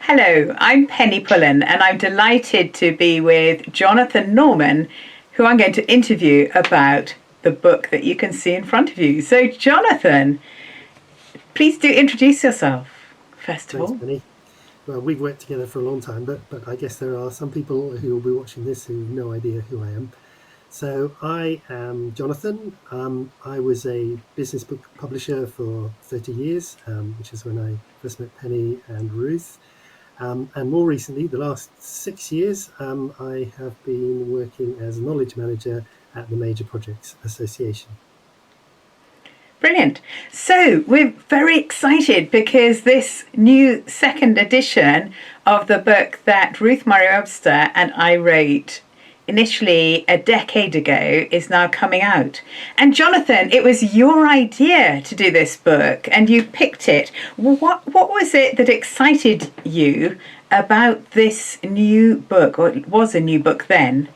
Hello, I'm Penny Pullan, and I'm delighted to be with Jonathan Norman, who I'm going to interview about the book that you can see in front of you. So, Jonathan, please do introduce yourself, first of Thanks, all. Penny. Well, we've worked together for a long time, but I guess there are some people who will be watching this who have no idea who I am. So I am Jonathan. I was a business book publisher for 30 years, which is when I first met Penny and Ruth. And more recently, the last 6 years, I have been working as knowledge manager at the Major Projects Association. Brilliant. So, we're very excited because this new second edition of the book that Ruth Murray-Webster and I wrote initially a decade ago is now coming out. And Jonathan, it was your idea to do this book and you picked it. What was it that excited you about this new book, or it was a new book then?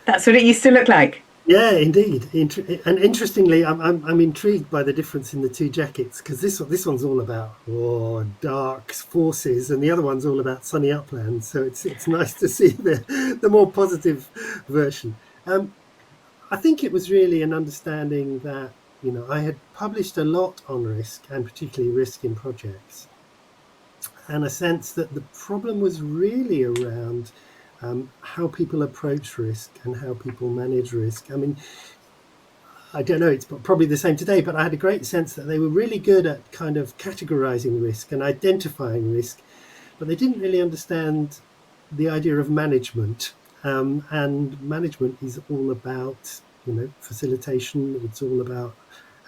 That's what it used to look like. Yeah, indeed. And interestingly, I'm intrigued by the difference in the two jackets, because this one's all about dark forces, and the other one's all about sunny upland. So it's nice to see the more positive version. I think it was really an understanding that I had published a lot on risk, and particularly risk in projects, and a sense that the problem was really around how people approach risk and how people manage risk. I mean, I don't know, it's probably the same today, but I had a great sense that they were really good at kind of categorizing risk and identifying risk, but they didn't really understand the idea of management. And management is all about, facilitation. It's all about,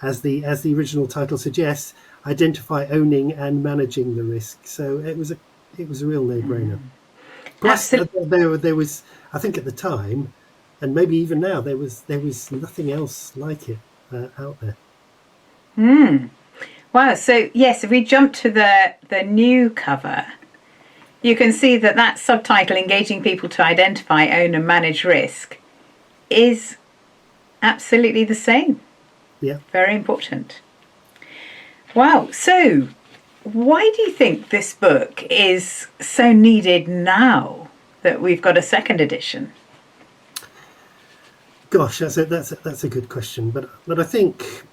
as the original title suggests, identify, owning, and managing the risk. So it was a real no-brainer. Plus, Absolutely. there was, I think, at the time, and maybe even now, there was nothing else like it out there. Wow. So, yes, if we jump to the new cover, you can see that subtitle, Engaging People to Identify, Own and Manage Risk, is absolutely the same. Yeah. Very important. Wow. So, why do you think this book is so needed now that we've got a second edition? Gosh, that's a good question, but I think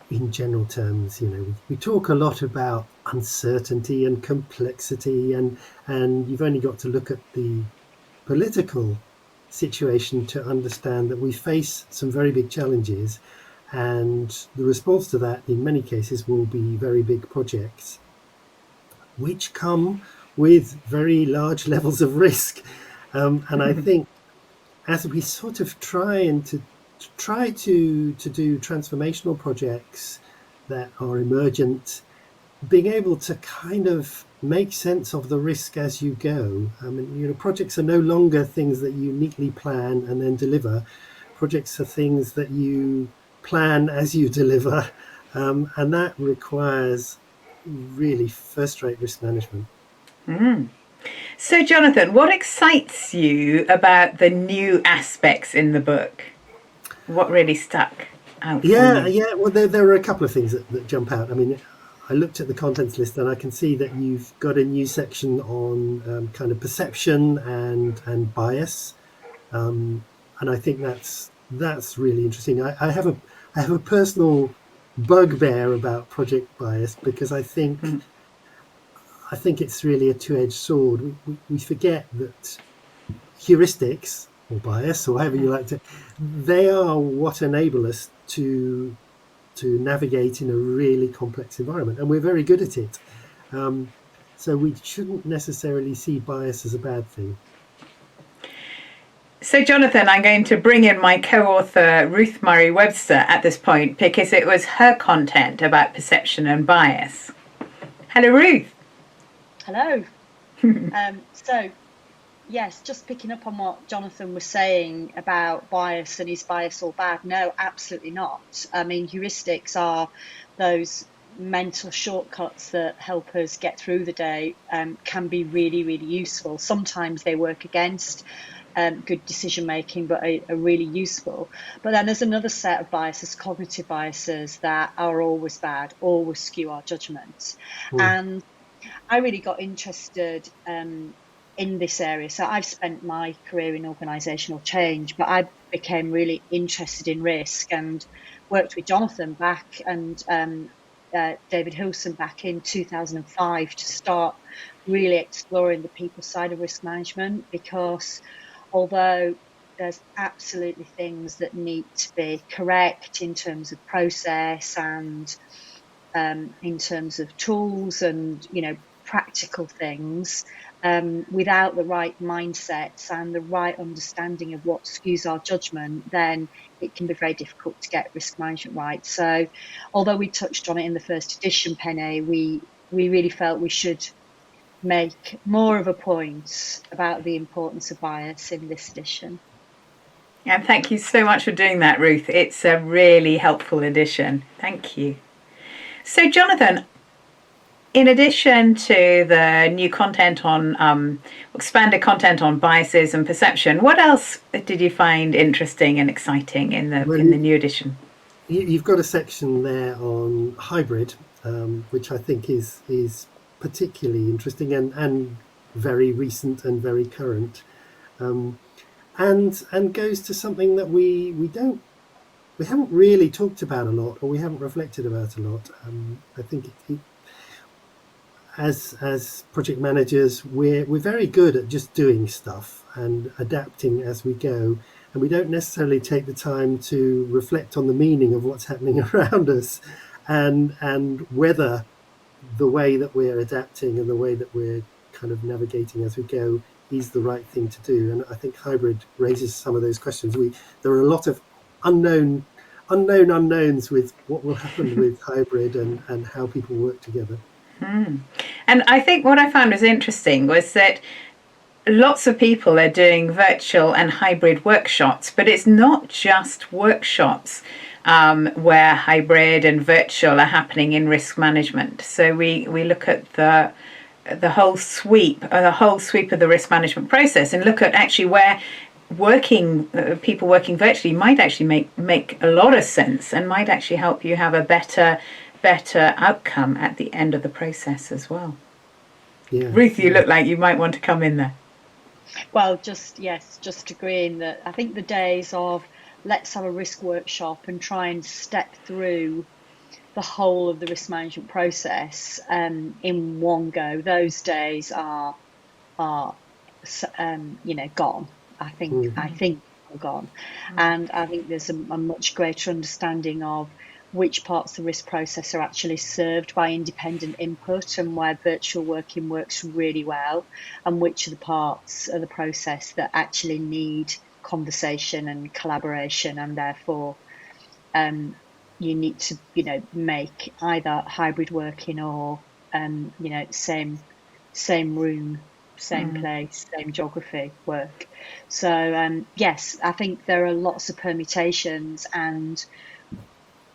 in general terms, we talk a lot about uncertainty and complexity, and you've only got to look at the political situation to understand that we face some very big challenges, and the response to that in many cases will be very big projects, which come with very large levels of risk. And I think as we sort of try to do transformational projects that are emergent, being able to kind of make sense of the risk as you go. I mean, projects are no longer things that you neatly plan and then deliver. Projects are things that you plan as you deliver, and that requires really first-rate risk management. So, Jonathan, what excites you about the new aspects in the book? What really stuck out for Yeah, you? yeah. Well, there are a couple of things that jump out. I mean, I looked at the contents list and I can see that you've got a new section on kind of perception and bias, and I think that's really interesting. I have a personal bugbear about project bias, because I think it's really a two-edged sword. We forget that heuristics or bias, or however you like to, they are what enable us to navigate in a really complex environment, and we're very good at it. So we shouldn't necessarily see bias as a bad thing. So, Jonathan, I'm going to bring in my co-author, Ruth Murray-Webster, at this point because it was her content about perception and bias. Hello, Ruth. Hello. So, yes, just picking up on what Jonathan was saying about bias, and is bias all bad? No, absolutely not. I mean, heuristics are those mental shortcuts that help us get through the day, can be really, really useful. Sometimes they work against good decision making, but are really useful. But then there's another set of biases, cognitive biases, that are always bad, always skew our judgment. Mm. And I really got interested in this area. So I've spent my career in organisational change, but I became really interested in risk and worked with Jonathan back and David Hilson back in 2005 to start really exploring the people side of risk management, because although there's absolutely things that need to be correct in terms of process and in terms of tools and, practical things, without the right mindsets and the right understanding of what skews our judgment, then it can be very difficult to get risk management right. So although we touched on it in the first edition, Penny, we really felt we should make more of a point about the importance of bias in this edition. And thank you so much for doing that, Ruth. It's a really helpful edition. Thank you. So, Jonathan, in addition to the new content on expanded content on biases and perception, what else did you find interesting and exciting in the new edition? You've got a section there on hybrid, which I think is particularly interesting and very recent and very current, and goes to something that we haven't really talked about a lot, or we haven't reflected about a lot. I think as project managers, we're very good at just doing stuff and adapting as we go, and we don't necessarily take the time to reflect on the meaning of what's happening around us, and whether the way that we're adapting and the way that we're kind of navigating as we go is the right thing to do. And I think hybrid raises some of those questions. There are a lot of unknowns with what will happen with hybrid and how people work together. And I think what I found was interesting was that lots of people are doing virtual and hybrid workshops, but it's not just workshops where hybrid and virtual are happening in risk management. So we look at the whole sweep of the risk management process, and look at actually where people working virtually might actually make a lot of sense and might actually help you have a better outcome at the end of the process as well. Yeah. Ruth, you look like you might want to come in there. Well, just agreeing that I think the days of let's have a risk workshop and try and step through the whole of the risk management process in one go, those days are gone. I think are gone, and I think there's a much greater understanding of which parts of the risk process are actually served by independent input and where virtual working works really well, and which are the parts of the process that actually need conversation and collaboration, and therefore you need to make either hybrid working or same room, same place, same geography work. So yes, I think there are lots of permutations, and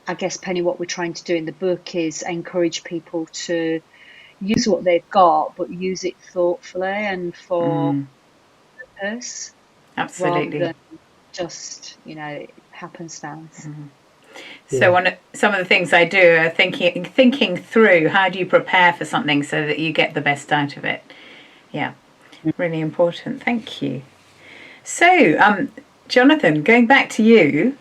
I guess, Penny, what we're trying to do in the book is encourage people to use what they've got, but use it thoughtfully and for purpose. Absolutely. Rather than just, happenstance. So some of the things I do are thinking through how do you prepare for something so that you get the best out of it. Yeah, really important. Thank you. So, Jonathan, going back to you,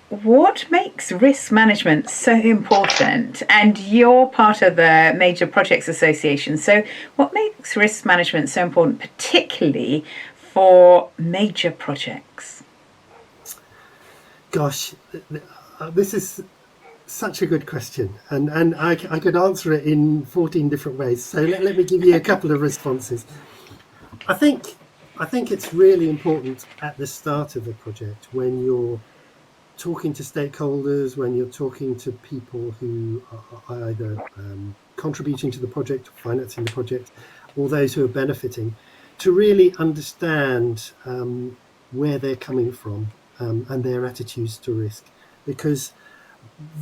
what makes risk management so important? And you're part of the Major Projects Association. So what makes risk management so important, particularly for major projects? Gosh, this is such a good question. And I could answer it in 14 different ways. So let me give you a couple of responses. I think it's really important at the start of a project, when you're talking to stakeholders, when you're talking to people who are either contributing to the project, financing the project, or those who are benefiting, to really understand where they're coming from and their attitudes to risk, because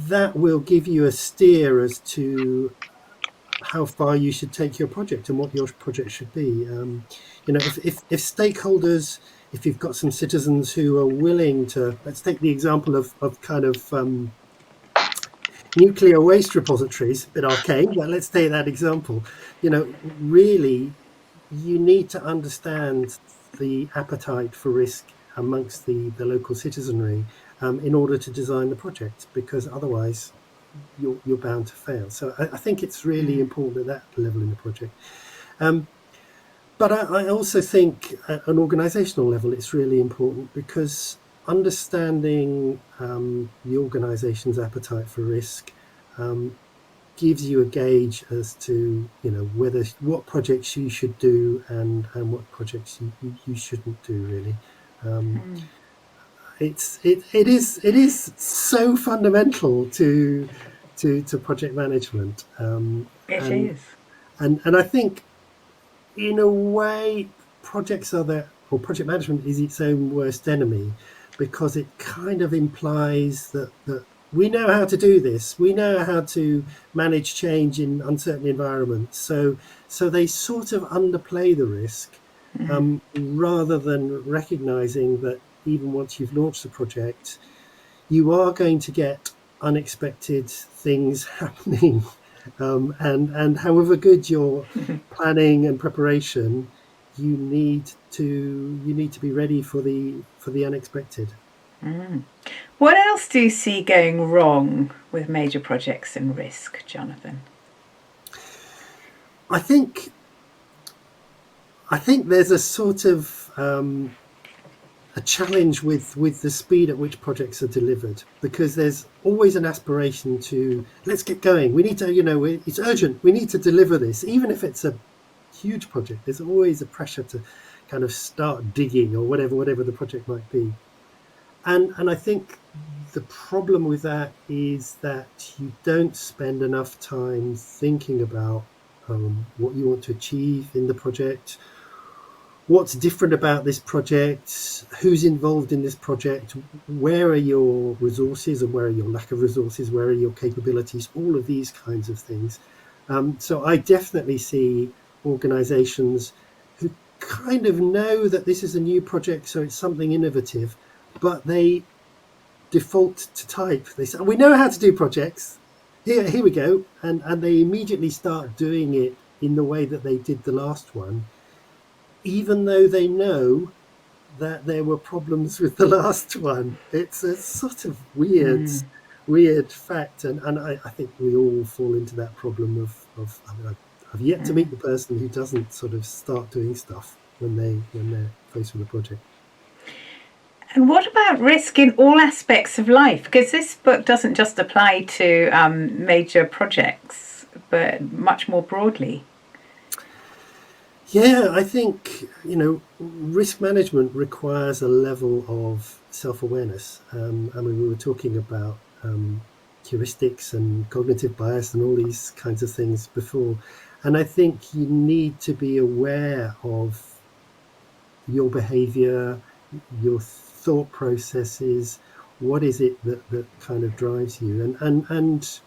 that will give you a steer as to how far you should take your project and what your project should be. If stakeholders, if you've got some citizens who are willing to, let's take the example of kind of nuclear waste repositories, a bit arcane, but let's take that example. Really, you need to understand the appetite for risk amongst the local citizenry in order to design the project, because otherwise you're bound to fail. So I think it's really important at that level in the project. But I also think at an organizational level, it's really important, because understanding the organization's appetite for risk gives you a gauge as to what projects you should do and what projects you shouldn't do, really. It is so fundamental to project management. It and is. and I think, in a way, project management is its own worst enemy, because it kind of implies that we know how to do this. We know how to manage change in uncertain environments. So they sort of underplay the risk, rather than recognizing that even once you've launched the project, you are going to get unexpected things happening. And however good your planning and preparation, you need to be ready for the unexpected. What else do you see going wrong with major projects and risk, Jonathan? I think there's a sort of a challenge with the speed at which projects are delivered, because there's always an aspiration to, let's get going. We need to, it's urgent. We need to deliver this, even if it's a huge project. There's always a pressure to kind of start digging, or whatever the project might be. And I think the problem with that is that you don't spend enough time thinking about what you want to achieve in the project, what's different about this project, who's involved in this project, where are your resources and where are your lack of resources, where are your capabilities, all of these kinds of things. So I definitely see organizations who kind of know that this is a new project, so it's something innovative, but they default to type. They say, we know how to do projects. Here we go. And they immediately start doing it in the way that they did the last one, even though they know that there were problems with the last one. It's a sort of weird fact. And I think we all fall into that problem of I've yet to meet the person who doesn't sort of start doing stuff when they're faced with a project. And what about risk in all aspects of life? Because this book doesn't just apply to major projects, but much more broadly. Yeah, I think, risk management requires a level of self-awareness. We were talking about heuristics and cognitive bias and all these kinds of things before. And I think you need to be aware of your behavior, your thought processes, what is it that kind of drives you. And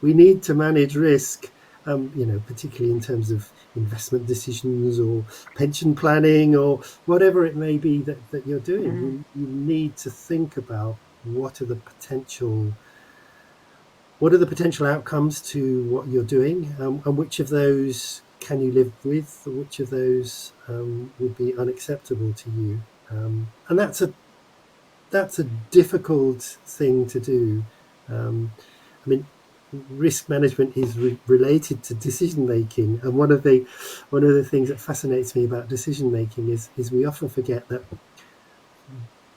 we need to manage risk, particularly in terms of investment decisions or pension planning or whatever it may be that you're doing. You need to think about what are the potential outcomes to what you're doing, and which of those can you live with, or which of those would be unacceptable to you. And that's a difficult thing to do. Risk management is related to decision making, and one of the things that fascinates me about decision making is we often forget that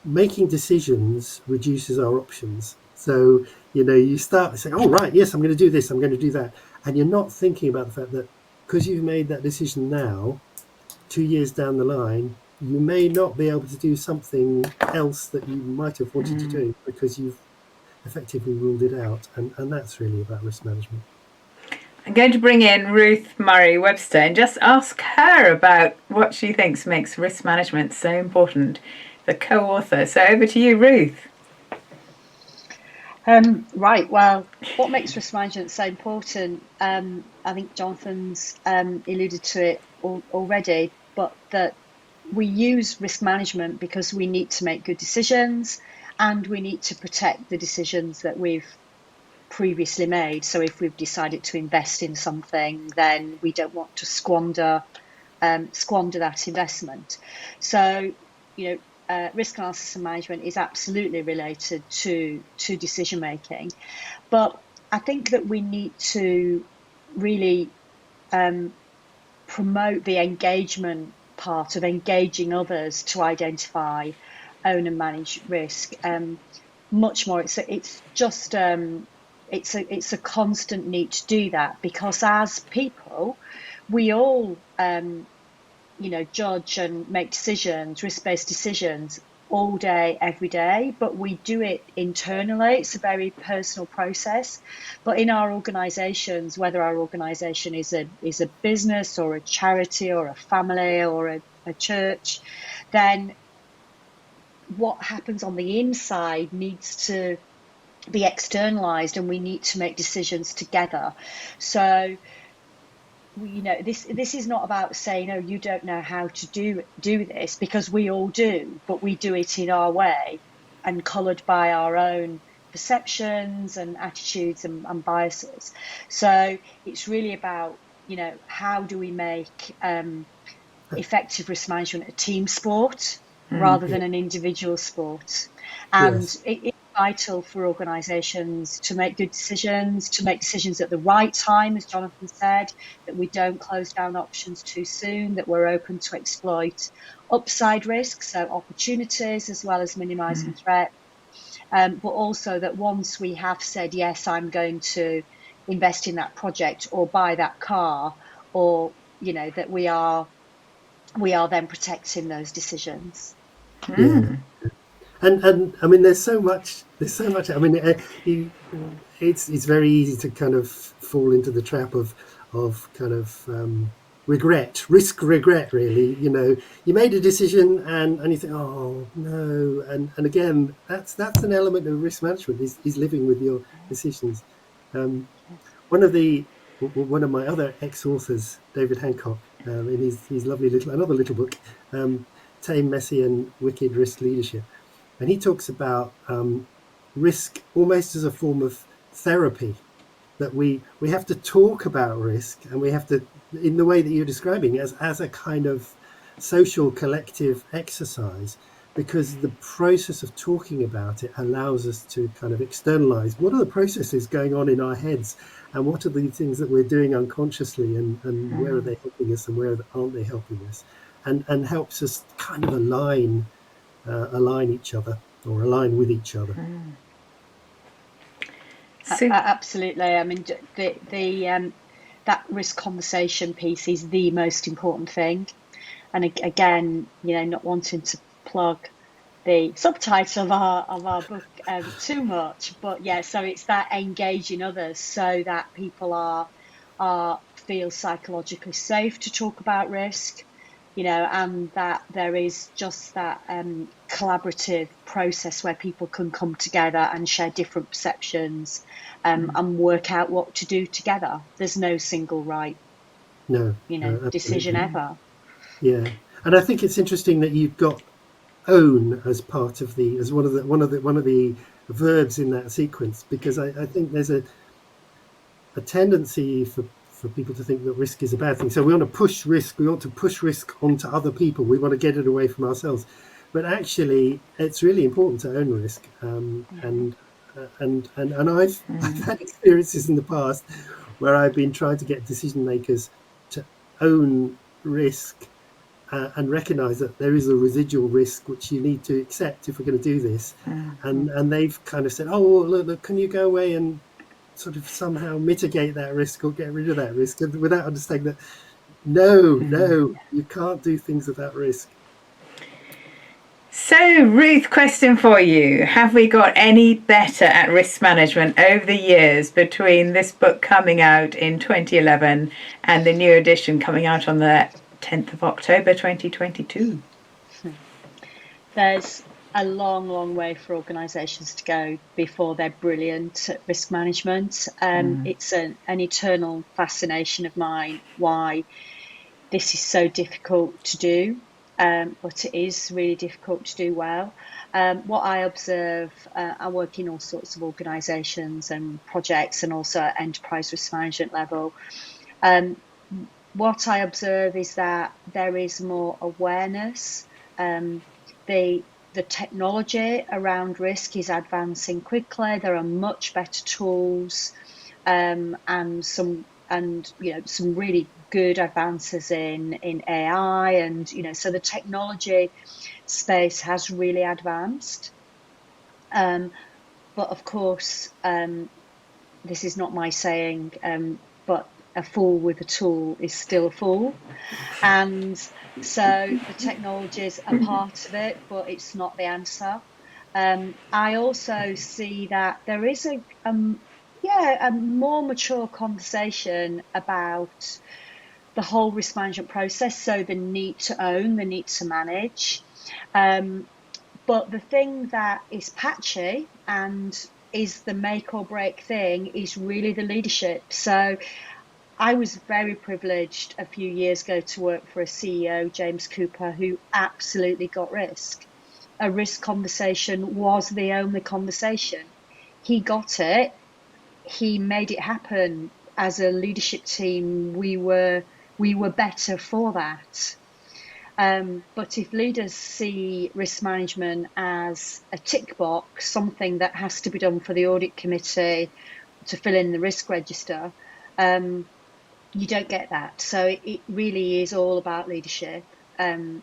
making decisions reduces our options. So you start saying, "Oh right, yes, I'm going to do this, I'm going to do that," and you're not thinking about the fact that because you've made that decision now, 2 years down the line, you may not be able to do something else that you might have wanted to do because you've effectively ruled it out. And that's really about risk management. I'm going to bring in Ruth Murray-Webster and just ask her about what she thinks makes risk management so important, the co-author. So over to you, Ruth. Right, well, what makes risk management so important? I think Jonathan's alluded to it already, but that we use risk management because we need to make good decisions and we need to protect the decisions that we've previously made. So if we've decided to invest in something, then we don't want to squander that investment. So, risk analysis and management is absolutely related to decision making. But I think that we need to really promote the engagement part of engaging others to identify, own and manage risk much more. It's a constant need to do that, because as people, we all judge and make decisions, risk-based decisions, all day, every day, but we do it internally. It's a very personal process. But in our organisations, whether our organisation is a business or a charity or a family or a church, then what happens on the inside needs to be externalised, and we need to make decisions together. So this is not about saying, oh, you don't know how to do this, because we all do, but we do it in our way and coloured by our own perceptions and attitudes and biases. So it's really about, how do we make effective risk management a team sport rather than an individual sport. And it's vital for organisations to make good decisions, to make decisions at the right time, as Jonathan said, that we don't close down options too soon, that we're open to exploit upside risks, so opportunities, as well as minimising threat. But also that once we have said, yes, I'm going to invest in that project or buy that car, or, that we are then protecting those decisions. Yeah. And I mean, there's so much. I mean, it's very easy to kind of fall into the trap of kind of risk regret. Really, you made a decision and you think, oh no, and again, that's an element of risk management is living with your decisions. One of my other ex-authors, David Hancock, in his lovely another little book, Tame, Messy and Wicked Risk Leadership. And he talks about risk almost as a form of therapy, that we have to talk about risk, and we have to, in the way that you're describing, as a kind of social collective exercise, because the process of talking about it allows us to kind of externalize what are the processes going on in our heads, and what are the things that we're doing unconsciously, and where are they helping us and where aren't they helping us, and helps us kind of align each other, or align with each other. Absolutely. I mean, the that risk conversation piece is the most important thing. And again, not wanting to plug the subtitle of our book too much, but so it's that engaging others so that people feel psychologically safe to talk about risk, and that there is just that collaborative process where people can come together and share different perceptions and work out what to do together. There's no single right, decision ever. Yeah, and I think it's interesting that you've got own as part of as one of the verbs in that sequence, because I think there's a tendency for people to think that risk is a bad thing. So we want to push risk. We want to push risk onto other people. We want to get it away from ourselves. But actually, it's really important to own risk. And I've had experiences in the past where I've been trying to get decision makers to own risk and recognise that there is a residual risk which you need to accept if we're going to do this. And they've kind of said, oh, look, can you go away and sort of somehow mitigate that risk or get rid of that risk, and without understanding that no, you can't do things without risk. So, Ruth, question for you. Have we got any better at risk management over the years between this book coming out in 2011 and the new edition coming out on the 10th of October 2022? There's a long way for organisations to go before they're brilliant at risk management. It's an eternal fascination of mine why this is so difficult to do. but it is really difficult to do well. What I observe, I work in all sorts of organisations and projects, and also at enterprise risk management level. What I observe is that there is more awareness. The technology around risk is advancing quickly. There are much better tools, and some really good advances in AI, and so the technology space has really advanced. But of course, this is not my saying, but a fool with a tool is still a fool. And so the technology is a part of it, but it's not the answer. I also see that there is a more mature conversation about the whole risk management process. So the need to own, the need to manage. But the thing that is patchy and is the make or break thing is really the leadership. So I was very privileged a few years ago to work for a CEO, James Cooper, who absolutely got risk. A risk conversation was the only conversation. He got it. He made it happen. As a leadership team, we were better for that. But if leaders see risk management as a tick box, something that has to be done for the audit committee to fill in the risk register, you don't get that. So it really is all about leadership. In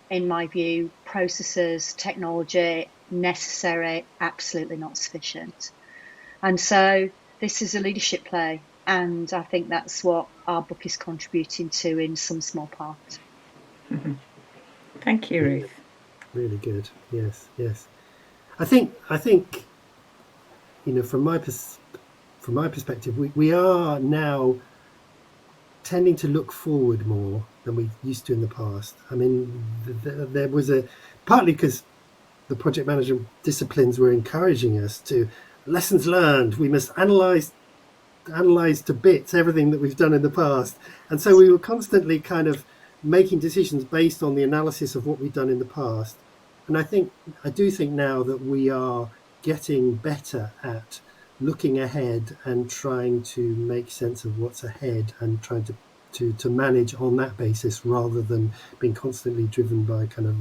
my view, processes, technology, necessary, absolutely not sufficient. And so this is a leadership play. And I think that's what our book is contributing to in some small part. Mm-hmm. Thank you, Ruth. Really good. Yes. I think from my perspective, we are now tending to look forward more than we used to in the past. I mean, there was partly because the project management disciplines were encouraging us to lessons learned. We must analyze to bits everything that we've done in the past, and so we were constantly kind of making decisions based on the analysis of what we've done in the past. And I do think now that we are getting better at looking ahead and trying to make sense of what's ahead and trying to manage on that basis, rather than being constantly driven by kind of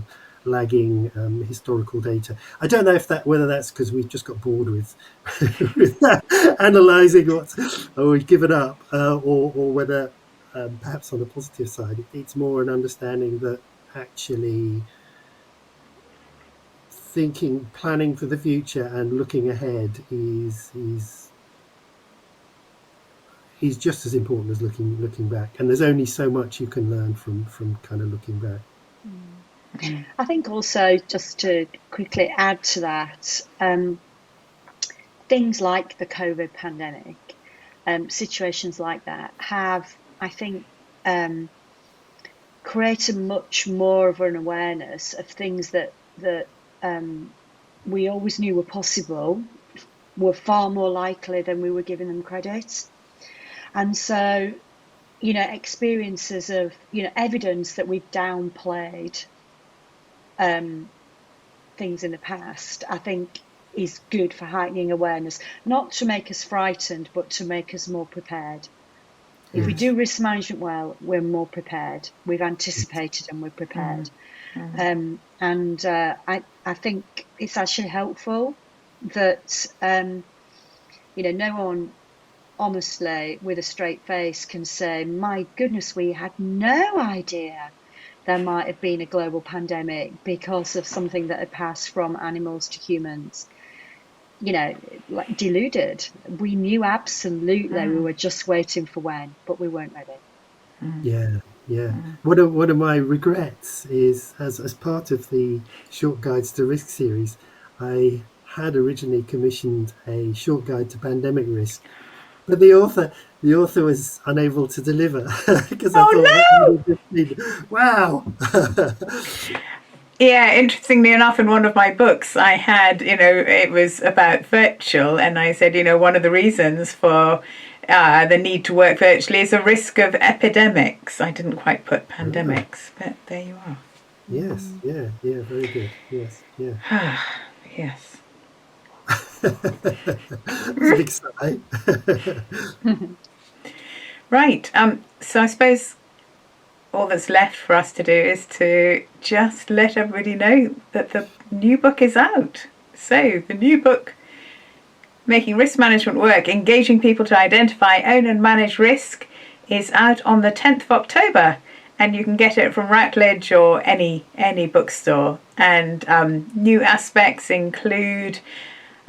lagging historical data. I don't know whether that's because we've just got bored with analysing we've given up, or whether perhaps on the positive side, it's more an understanding that actually planning for the future and looking ahead is just as important as looking back. And there's only so much you can learn from kind of looking back. I think also, just to quickly add to that, things like the COVID pandemic, situations like that have, I think, created much more of an awareness of things that we always knew were possible, were far more likely than we were giving them credit. And so, experiences of, evidence that we've downplayed things in the past, I think is good for heightening awareness, not to make us frightened, but to make us more prepared. If we do risk management well, we're more prepared. We've anticipated and we're prepared. I think it's actually helpful that, no one honestly with a straight face can say, my goodness, we had no idea there might have been a global pandemic because of something that had passed from animals to humans. Like deluded. We knew absolutely. We were just waiting for when, but we weren't ready. Yeah. One of my regrets is, as part of the Short Guides to Risk series, I had originally commissioned a short guide to pandemic risk, but the author was unable to deliver because I thought that would have just been, wow. Yeah, interestingly enough, in one of my books, I had, it was about virtual, and I said, one of the reasons for the need to work virtually is a risk of epidemics. I didn't quite put pandemics, but there you are. Yes, yeah, very good. Yes, yeah. Yes. That was a big sigh. Right. So I suppose all that's left for us to do is to just let everybody know that the new book is out. So the new book, Making Risk Management Work, Engaging People to Identify, Own and Manage Risk, is out on the 10th of October. And you can get it from Routledge or any bookstore. And new aspects include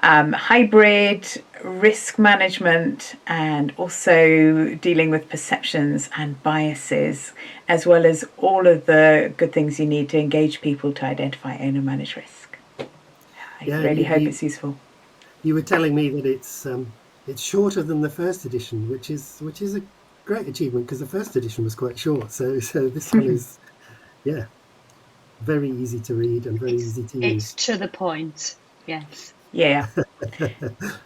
hybrid risk management, and also dealing with perceptions and biases, as well as all of the good things you need to engage people to identify, own and manage risk. I Yeah, really hope it's useful. you were telling me that it's shorter than the first edition, which is a great achievement because the first edition was quite short. So this one is, yeah, very easy to read and very easy to It's use. to the point. Yes. Yeah.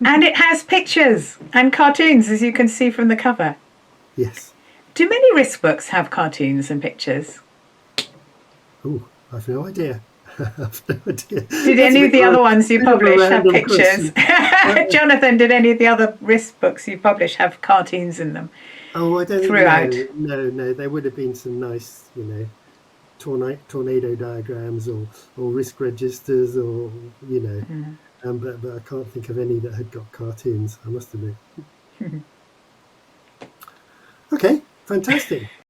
And it has pictures and cartoons, as you can see from the cover. Yes. Do many risk books have cartoons and pictures? Oh, I've no idea. I've no idea. Did any of the other ones you publish have pictures? Question. Jonathan, did any of the other risk books you publish have cartoons in them? Oh, I don't think Throughout. No. There would have been some nice, tornado diagrams or risk registers or but I can't think of any that had got cartoons. I must admit. Okay, fantastic.